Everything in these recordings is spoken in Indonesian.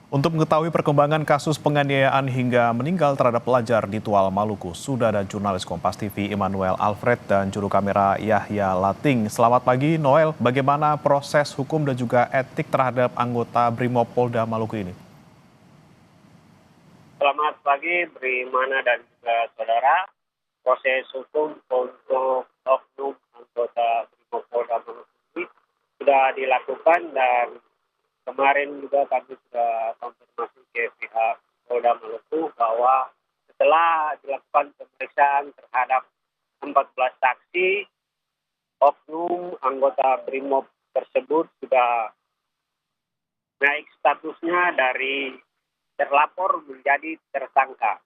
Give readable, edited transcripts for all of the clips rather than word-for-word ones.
Untuk mengetahui perkembangan kasus penganiayaan hingga meninggal terhadap pelajar di Tual, Maluku, sudah ada jurnalis Kompas TV Immanuel Alfred dan juru kamera Yahya Lating. Selamat pagi, Noel. Bagaimana proses hukum dan juga etik terhadap anggota Brimopolda Maluku ini? Selamat pagi, Brimana dan juga saudara. Proses hukum untuk oknum anggota Brimopolda Maluku ini sudah dilakukan dan kemarin juga kami sudah konfirmasi ke pihak Polda Maluku bahwa setelah dilakukan pemeriksaan terhadap 14 saksi, oknum anggota Brimob tersebut sudah naik statusnya dari terlapor menjadi tersangka.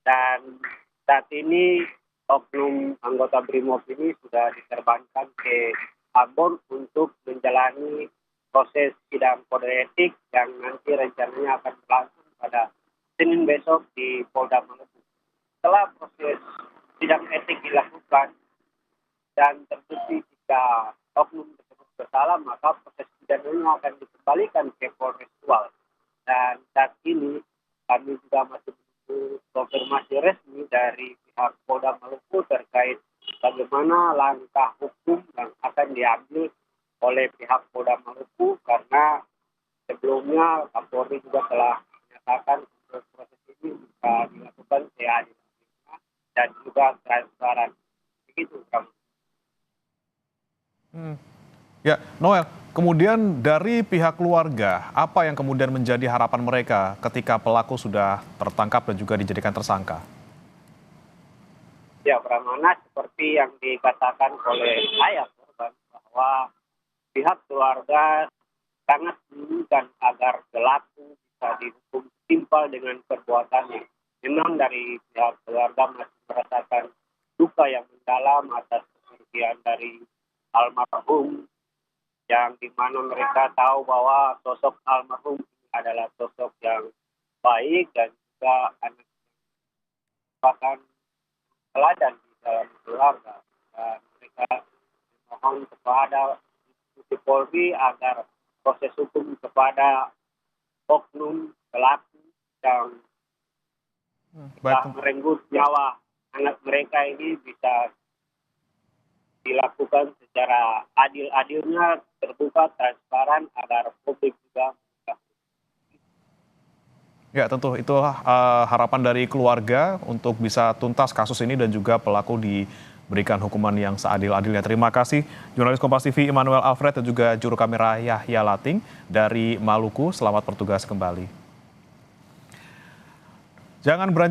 Dan saat ini oknum anggota Brimob ini sudah diterbangkan ke Ambon untuk menjalani proses sidang kode etik yang nanti rencananya akan berlangsung pada Senin besok di Polda Maluku. Setelah proses sidang etik dilakukan dan terbukti jika oknum tersebut bersalah, maka proses pidananya akan dikembalikan ke Polres Tual. Dan saat ini kami juga masih menunggu konfirmasi resmi dari pihak Polda Maluku terkait bagaimana langkah hukum yang akan diambil oleh pihak Polda Maluku, karena sebelumnya Kapolri juga telah menyatakan proses ini bisa dilakukan seadil-adilnya dan juga transparan. Begitu, Kamu. Ya, Noel, kemudian dari pihak keluarga, apa yang kemudian menjadi harapan mereka ketika pelaku sudah tertangkap dan juga dijadikan tersangka? Ya, Pramana, seperti yang dikatakan oleh ayah korban bahwa pihak keluarga sangat menginginkan agar pelaku bisa dihukum setimpal dengan perbuatannya. Memang dari pihak keluarga masih merasakan duka yang mendalam atas kepergian dari almarhum, yang dimana mereka tahu bahwa sosok almarhum adalah sosok yang baik dan juga anak merupakan teladan di dalam keluarga. Dan mereka mohon kepada Polri agar proses hukum kepada oknum pelaku yang telah merenggut nyawa anak mereka ini bisa dilakukan secara adil-adilnya, terbuka, transparan, agar publik juga. Ya, tentu itulah harapan dari keluarga untuk bisa tuntas kasus ini dan juga pelaku diberikan hukuman yang seadil-adilnya. Terima kasih jurnalis Kompas TV Immanuel Alfred dan juga juru kamera Yahya Lating dari Maluku. Selamat bertugas kembali. Jangan beranjak